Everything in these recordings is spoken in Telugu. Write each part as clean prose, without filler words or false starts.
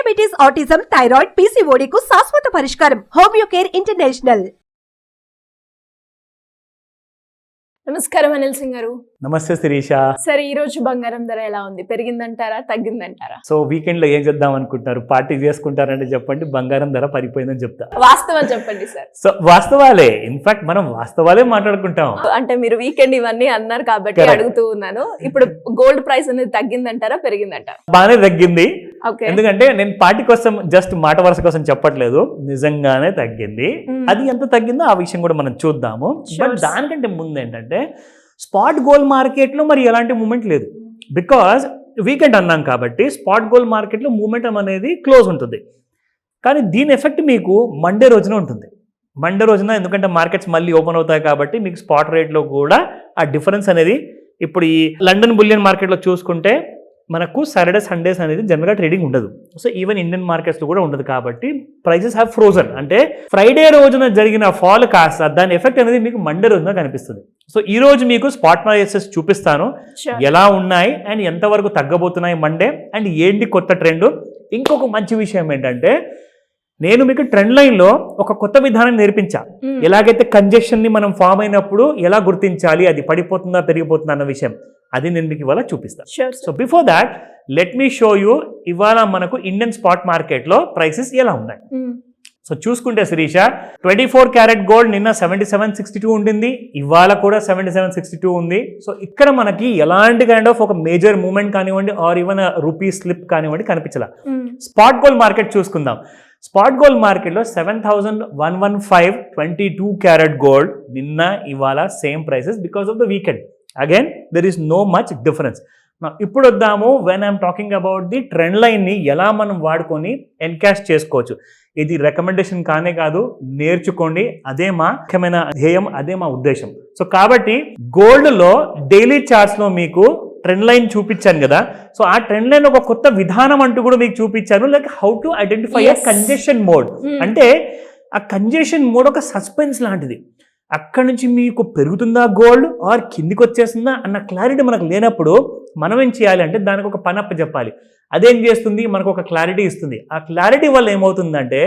డయాబెటీస్, ఆటిజం, థైరాయిడ్, PCOD కు శాశ్వత పరిష్కారం. Homeo care international. నమస్కారం అనిల్ సింగ్ గారు. నమస్తే శిరీష. సరే, ఈ రోజు బంగారం ధర ఎలా ఉంది? పెరిగిందంటారా, తగ్గిందంటారా? సో వీకెండ్ లో ఏం చేద్దాం అనుకుంటున్నారు? పార్టీ చేసుకుంటారంటే చెప్పండి, బంగారం ధర పడిపోయిందని చెప్తా. వాస్తవం చెప్పండి సార్. సో వాస్తవాలే, ఇన్ఫాక్ట్ మనం వాస్తవాలే మాట్లాడుకుంటాం. అంటే మీరు వీకెండ్ ఇవన్నీ అన్నారు కాబట్టి అడుగుతూ ఉన్నాను. ఇప్పుడు గోల్డ్ ప్రైస్ అనేది తగ్గిందంటారా, పెరిగిందంటారా? బాగానే తగ్గింది. ఓకే, ఎందుకంటే నేను పార్టీ కోసం జస్ట్ మాట వరుస కోసం చెప్పట్లేదు, నిజంగానే తగ్గింది. అది ఎంత తగ్గిందో ఆ విషయం కూడా మనం చూద్దాము. బట్ దానికంటే ముందు ఏంటంటే స్పాట్ గోల్డ్ మార్కెట్లో మరి ఎలాంటి మూమెంట్ లేదు. బికాజ్ వీకెండ్ అన్నాం కాబట్టి స్పాట్ గోల్డ్ మార్కెట్లో మూమెంటం అనేది క్లోజ్ ఉంటుంది. కానీ దీని ఎఫెక్ట్ మీకు మండే రోజున ఉంటుంది. మండే రోజున ఎందుకంటే మార్కెట్స్ మళ్ళీ ఓపెన్ అవుతాయి కాబట్టి మీకు స్పాట్ రేట్లో కూడా ఆ డిఫరెన్స్ అనేది, ఇప్పుడు ఈ లండన్ బులియన్ మార్కెట్లో చూసుకుంటే మనకు సాటర్డే సండేస్ అనేది జనరల్గా ట్రేడింగ్ ఉండదు. సో ఈవెన్ ఇండియన్ మార్కెట్స్లో కూడా ఉండదు కాబట్టి ప్రైజెస్ హ్యావ్ ఫ్రోజన్. అంటే ఫ్రైడే రోజున జరిగిన ఫాల్ కాస్త దాని ఎఫెక్ట్ అనేది మీకు మండే రోజున కనిపిస్తుంది. సో ఈ రోజు మీకు స్పాట్ ప్రైసెస్ చూపిస్తాను ఎలా ఉన్నాయి అండ్ ఎంతవరకు తగ్గబోతున్నాయి మండే, అండ్ ఏంటి కొత్త ట్రెండ్. ఇంకొక మంచి విషయం ఏంటంటే నేను మీకు ట్రెండ్ లైన్లో ఒక కొత్త విధానం నేర్పించా. ఎలాగైతే కంజెషన్ని మనం ఫామ్ అయినప్పుడు ఎలా గుర్తించాలి, అది పడిపోతుందా పెరిగిపోతుందా అన్న విషయం, అది నేను మీకు ఇవాళ చూపిస్తాను. So before that let me show you ఇవాళ మనకు ఇండియన్ స్పాట్ మార్కెట్లో ప్రైసెస్ ఎలా ఉన్నాయి. సో చూసుకుంటే శిరీష, 24 క్యారెట్ గోల్డ్ నిన్న 7762 ఉండింది, ఇవాళ కూడా 7762 ఉంది. సో ఇక్కడ మనకి ఎలాంటి కైండ్ ఆఫ్ ఒక మేజర్ మూమెంట్ కానివ్వండి ఆర్ ఈవెన్ రూపీ స్లిప్ కానివ్వండి కనిపించాల. స్పాట్ గోల్డ్ మార్కెట్ చూసుకుందాం. స్పాట్ గోల్డ్ మార్కెట్లో 7115 22 క్యారెట్ గోల్డ్ నిన్న ఇవాళ same prices because of the weekend. Again there is no much difference. ఇప్పుడు వద్దాము when I'm talking about the trend లైన్ని ఎలా మనం వాడుకొని ఎన్కాష్ చేసుకోవచ్చు. ఇది రికమెండేషన్ కానే కాదు, నేర్చుకోండి. అదే మా ముఖ్యమైన ధ్యేయం, అదే మా ఉద్దేశం. సో కాబట్టి గోల్డ్లో డైలీ చార్ట్స్లో మీకు ట్రెండ్ లైన్ చూపించాను కదా. సో ఆ ట్రెండ్ లైన్ ఒక కొత్త విధానం అంటూ కూడా మీకు చూపించాను, like how to identify a congestion mode. అంటే ఆ కంజెషన్ మోడ్ ఒక సస్పెన్స్ లాంటిది. అక్కడ నుంచి మీకు పెరుగుతుందా గోల్డ్ ఆర్ కిందికి వచ్చేస్తుందా అన్న క్లారిటీ మనకు లేనప్పుడు మనం ఏం చేయాలి అంటే దానికి ఒక పని అప్ప చెప్పాలి. అదేం చేస్తుంది, మనకు ఒక క్లారిటీ ఇస్తుంది. ఆ క్లారిటీ వల్ల ఏమవుతుందంటే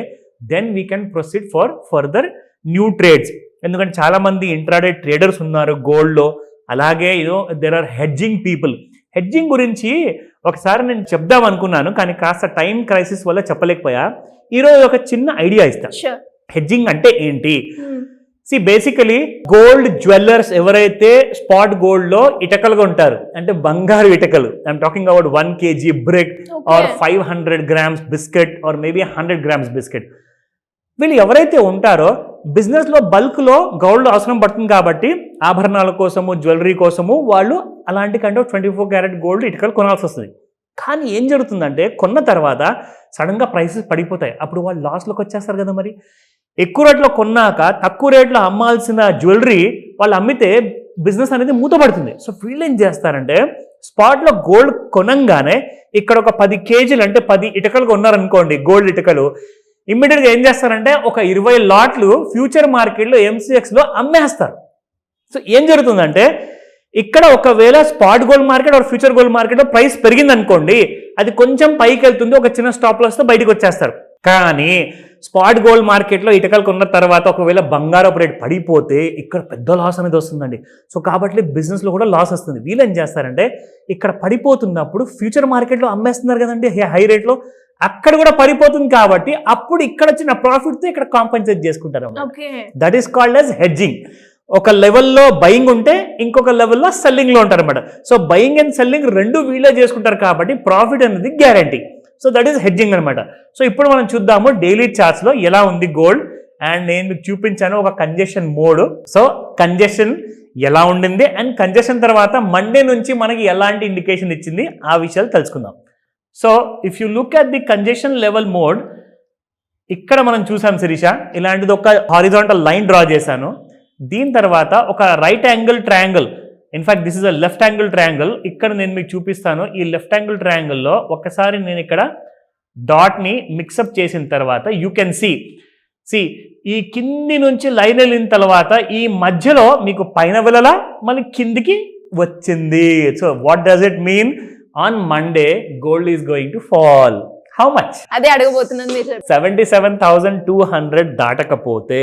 then we can proceed for further new trades. ఎందుకంటే చాలామంది ఇంట్రాడే ట్రేడర్స్ ఉన్నారు గోల్డ్లో. అలాగే there are hedging people. Hedging గురించి ఒకసారి నేను చెప్దాం అనుకున్నాను, కానీ కాస్త టైం క్రైసిస్ వల్ల చెప్పలేకపోయా. ఈరోజు ఒక చిన్న ఐడియా ఇస్తా. హెడ్జింగ్ అంటే ఏంటి? బేసికలీ గోల్డ్ జ్యువెల్లర్స్ ఎవరైతే స్పాట్ గోల్డ్ లో ఇటకలుగా ఉంటారు, అంటే బంగారు ఇటకలు, I'm talking about 1 kg brick or 500 grams biscuit or maybe 100 grams biscuit, వీళ్ళు ఎవరైతే ఉంటారో బిజినెస్ లో బల్క్ లో గోల్డ్ అవసరం పడుతుంది కాబట్టి ఆభరణాల కోసము జ్యువెలరీ కోసము వాళ్ళు అలాంటి కైండ్ ఆఫ్ 24 క్యారెట్ గోల్డ్ ఇటుకలు కొనాల్సి వస్తుంది. కానీ ఏం జరుగుతుందంటే కొన్న తర్వాత సడన్ గా ప్రైసెస్ పడిపోతాయి. అప్పుడు వాళ్ళు లాస్లోకి వచ్చేస్తారు కదా. మరి ఎక్కువ రేట్లో కొన్నాక తక్కువ రేట్లో అమ్మాల్సిన జ్యువెలరీ వాళ్ళు అమ్మితే బిజినెస్ అనేది మూతపడుతుంది. సో వీళ్ళు ఏం చేస్తారంటే స్పాట్లో గోల్డ్ కొనంగానే ఇక్కడ ఒక 10 kgs అంటే 10 ఇటుకలు కొన్నారనుకోండి గోల్డ్ ఇటుకలు, ఇమ్మీడియట్గా ఏం చేస్తారంటే ఒక 20 లాట్లు ఫ్యూచర్ మార్కెట్లో MCXలో అమ్మేస్తారు. సో ఏం జరుగుతుందంటే ఇక్కడ ఒకవేళ spot gold market or future gold మార్కెట్లో ప్రైస్ పెరిగింది అనుకోండి, అది కొంచెం పైకి వెళ్తుంది, ఒక చిన్న స్టాప్ లాస్తో బయటకు వచ్చేస్తారు. కానీ స్పాట్ గోల్డ్ మార్కెట్లో ఇటుకలు కొన్న తర్వాత ఒకవేళ బంగారపు రేట్ పడిపోతే ఇక్కడ పెద్ద లాస్ అనేది వస్తుందండి. సో కాబట్టి బిజినెస్లో కూడా లాస్ వస్తుంది. వీళ్ళు ఏం చేస్తారంటే ఇక్కడ పడిపోతున్నప్పుడు ఫ్యూచర్ మార్కెట్లో అమ్మేస్తున్నారు కదండి హై రేట్లో, అక్కడ కూడా పడిపోతుంది కాబట్టి అప్పుడు ఇక్కడ వచ్చిన ప్రాఫిట్తో ఇక్కడ కాంపెన్సేట్ చేసుకుంటారు. That is called as hedging. ఒక లెవెల్లో బయింగ్ ఉంటే ఇంకొక లెవెల్లో సెల్లింగ్లో ఉంటారు అన్నమాట. సో బయింగ్ అండ్ సెల్లింగ్ రెండు వీళ్ళే చేసుకుంటారు కాబట్టి ప్రాఫిట్ అనేది guarantee. So that is hedging అనమాట. సో ఇప్పుడు మనం చూద్దాము డైలీ చార్ట్స్లో ఎలా ఉంది గోల్డ్. అండ్ నేను మీకు చూపించాను ఒక కంజెషన్ మోడ్. సో కంజెషన్ ఎలా ఉండింది అండ్ కంజెషన్ తర్వాత మండే నుంచి మనకి ఎలాంటి ఇండికేషన్ ఇచ్చింది ఆ విషయాలు తెలుసుకుందాం. So if you look at the congestion level mode, ఇక్కడ మనం చూసాం శిరీష, ఇలాంటిది ఒక హారిజాంటల్ లైన్ డ్రా చేశాను. దీని తర్వాత ఒక right angle triangle, in fact this is a left angle triangle, ఇక్కడ నేను మీకు చూపిస్తాను. ఈ లెఫ్ట్ యాంగిల్ ట్రయాంగిల్లో ఒకసారి నేను ఇక్కడ డాట్ని మిక్సప్ చేసిన తర్వాత యూ కెన్ సి ఈ కింది నుంచి లైన్ వెళ్ళిన తర్వాత ఈ మధ్యలో మీకు పైన వెళ్ళలా మళ్ళీ కిందికి వచ్చింది. So what does it mean? On Monday gold is going to fall. How much? అదే అడగబోతున్నాను మీరు 77,200 దాటకపోతే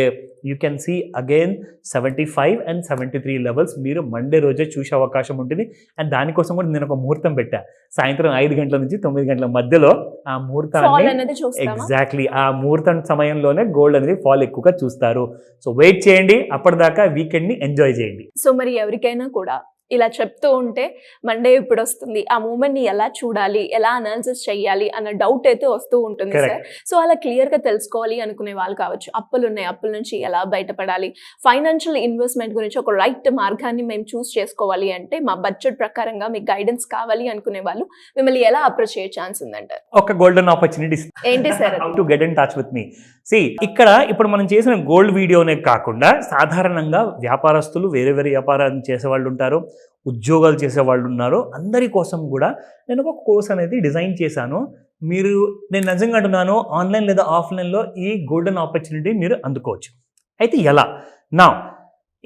you can see again 75 and 73 levels మీరు మండే రోజే చూసే అవకాశం ఉంటుంది. అండ్ దానికోసం కూడా నేను ఒక ముహూర్తం పెట్టా, సాయంత్రం 5 గంటల నుంచి 9 గంటల మధ్యలో ఆ ఫాల్ ముహూర్తాన్ని అనేది చూస్తామా? ఎగ్జాక్ట్లీ ఆ ముహూర్తం సమయంలోనే గోల్డ్ అనేది ఫాల్ ఎక్కువగా చూస్తారు. సో వెయిట్ చేయండి, అప్పటిదాకా వీకెండ్ ని ఎంజాయ్ చేయండి. సో మరి ఎవరికైనా కూడా ఇలా చెప్తూ ఉంటే మండే ఇప్పుడు వస్తుంది, ఆ మూమెంట్ ని ఎలా చూడాలి, ఎలా అనాలిసిస్ చేయాలి అన్న డౌట్ అయితే వస్తూ ఉంటుంది సార్. Correct. సో అలా క్లియర్ గా తెలుసుకోవాలి అనుకునే వాళ్ళు కావచ్చు, అప్పులు ఉన్నాయి, అప్పుల నుంచి ఎలా బయటపడాలి, ఫైనాన్షియల్ ఇన్వెస్ట్మెంట్ గురించి ఒక రైట్ మార్గాన్ని మేము చూస్ చేసుకోవాలి అంటే మా బడ్జెట్ ప్రకారంగా మీకు గైడెన్స్ కావాలి అనుకునే వాళ్ళు మిమ్మల్ని ఎలా అప్రోచ్ చేయ ఛాన్స్ ఉందంటారు? ఒక గోల్డెన్ ఆపర్చునిటీ ఏంటి sir how to get in touch with me. See ఇక్కడ ఇప్పుడు మనం చేసిన గోల్డ్ వీడియోనే కాకుండా సాధారణంగా వ్యాపారస్తులు వేరే వేరే వ్యాపారాలు చేసేవాళ్ళు ఉంటారు, ఉద్యోగాలు చేసేవాళ్ళు ఉన్నారు, అందరి కోసం కూడా నేను ఒక కోర్స్ అనేది డిజైన్ చేశాను. నేను నిజంగా అంటున్నాను, ఆన్లైన్ లేదా ఆఫ్లైన్లో ఈ గోల్డెన్ ఆపర్చునిటీ మీరు అందుకోవచ్చు. అయితే ఎలా?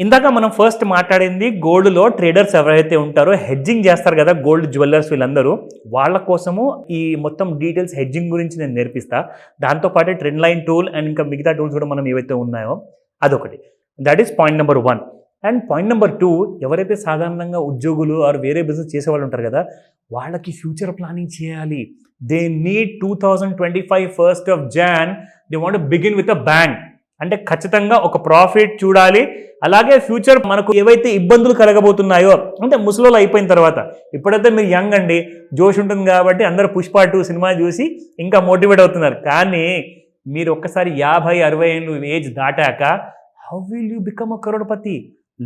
ఇందాక మనం ఫస్ట్ మాట్లాడింది గోల్డ్లో ట్రేడర్స్ ఎవరైతే ఉంటారో హెడ్జింగ్ చేస్తారు కదా, గోల్డ్ జ్యువెలర్స్ వీళ్ళందరూ, వాళ్ళ కోసము ఈ మొత్తం డీటెయిల్స్ హెడ్జింగ్ గురించి నేను నేర్పిస్తా. దాంతోపాటు ట్రెండ్ లైన్ టూల్ అండ్ ఇంకా మిగతా టూల్స్ కూడా మనం ఏవైతే ఉన్నాయో అదొకటి. That is point number 1. And point number 2, ఎవరైతే సాధారణంగా ఉద్యోగులు ఆర్ వేరే బిజినెస్ చేసేవాళ్ళు ఉంటారు కదా, వాళ్ళకి ఫ్యూచర్ ప్లానింగ్ చేయాలి. They need 2025 1st of Jan they want begin with a bang. అంటే ఖచ్చితంగా ఒక ప్రాఫిట్ చూడాలి. అలాగే ఫ్యూచర్ మనకు ఏవైతే ఇబ్బందులు కలగబోతున్నాయో, అంటే ముసలోళ్ళు అయిపోయిన తర్వాత, ఇప్పుడైతే మీరు యంగ్ అండి, జోష్ ఉంటుంది కాబట్టి అందరూ పుష్ప 2 సినిమా చూసి ఇంకా మోటివేట్ అవుతున్నారు. కానీ మీరు ఒక్కసారి 50-60 ఏళ్ళు ఏజ్ దాటాక how will you become a crorepati?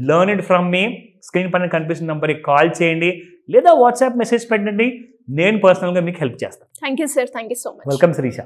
Learn it from me. Screen పైన కనిపిస్తున్న నంబర్కి కాల్ చేయండి లేదా వాట్సాప్ మెసేజ్ పెట్టండి, నేను పర్సనల్గా మీకు హెల్ప్ చేస్తాను. Thank you sir, thank you so much. Welcome Sirisha.